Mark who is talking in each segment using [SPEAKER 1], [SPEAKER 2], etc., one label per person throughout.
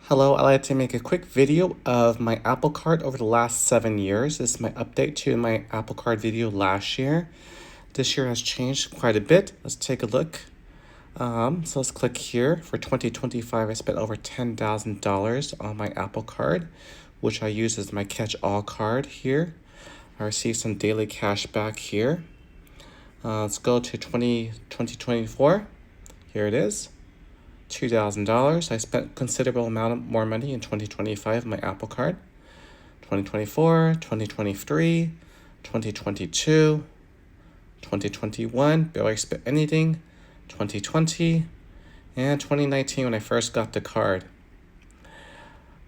[SPEAKER 1] Hello, I'd like to make a quick video of my Apple Card over the last 7 years. This is my update to my Apple Card video last year. This year has changed quite a bit. Let's take a look. So let's click here. For 2025, I spent over $10,000 on my Apple Card, which I use as my catch-all card here. I received some daily cash back here. Let's go to 2024. Here it is. $2,000. I spent considerable amount more money in 2025 on my Apple Card. 2024, 2023, 2022, 2021, barely spent anything. 2020, and 2019 when I first got the card.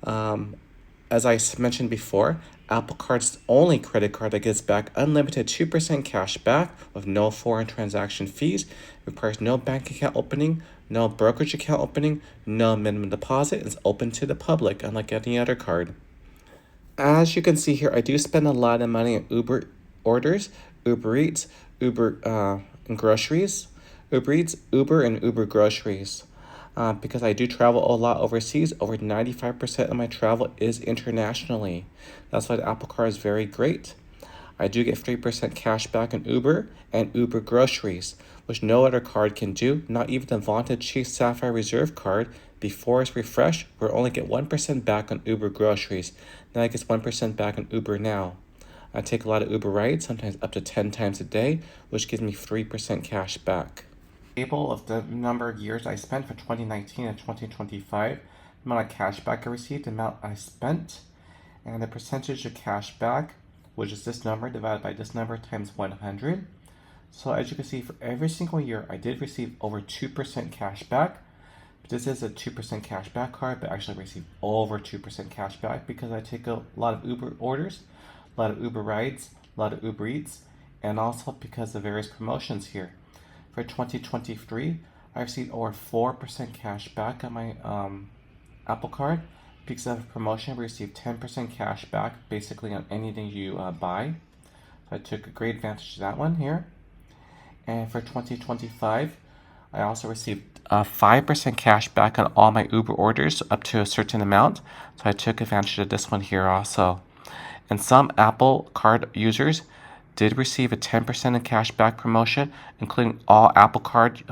[SPEAKER 1] As I mentioned before, Apple Card's the only credit card that gives back unlimited 2% cash back with no foreign transaction fees, requires no bank account opening, no brokerage account opening, no minimum deposit, and is open to the public, unlike any other card. As you can see here, I do spend a lot of money on Uber orders, Uber Eats, and groceries. Uber Eats, Uber, and Uber groceries. Because I do travel a lot overseas, over 95% of my travel is internationally. That's why the Apple Card is very great. I do get 3% cash back on Uber and Uber groceries, which no other card can do, not even the vaunted Chase Sapphire Reserve card. Before it's refreshed, we'll only get 1% back on Uber groceries. Now I get 1% back on Uber Now. I take a lot of Uber rides, sometimes up to 10 times a day, which gives me 3% cash back. Table of the number of years I spent for 2019 and 2025, the amount of cash back I received, the amount I spent, and the percentage of cash back, which is this number divided by this number times 100. So as you can see, for every single year, I did receive over 2% cash back. This is a 2% cash back card, but actually receive over 2% cash back because I take a lot of Uber orders, a lot of Uber rides, a lot of Uber Eats, and also because of various promotions here. For 2023, I received over 4% cash back on my Apple Card. Because of a promotion, we received 10% cash back basically on anything you buy. So I took a great advantage of that one here. And for 2025, I also received 5% cash back on all my Uber orders up to a certain amount. So I took advantage of this one here also. And some Apple Card users did receive a 10% in cash back promotion, including all Apple Card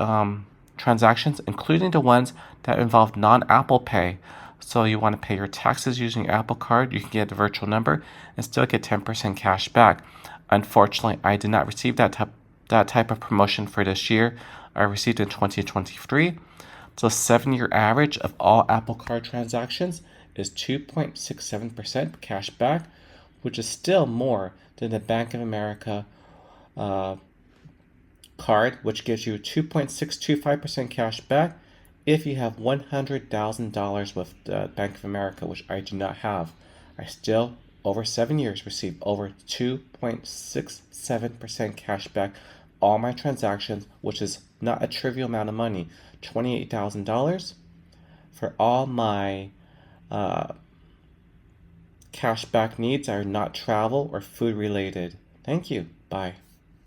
[SPEAKER 1] transactions, including the ones that involve non-Apple Pay. So you want to pay your taxes using Apple Card, you can get a virtual number and still get 10% cash back. Unfortunately, I did not receive that type of promotion for this year. I received in 2023. So 7-year average of all Apple Card transactions is 2.67% cash back, which is still more than the Bank of America card, which gives you 2.625% cash back if you have $100,000 with the Bank of America, which I do not have. I still, over 7 years, receive over 2.67% cash back all my transactions, which is not a trivial amount of money. $28,000 for all my cash back needs are not travel or food related. Thank you. Bye.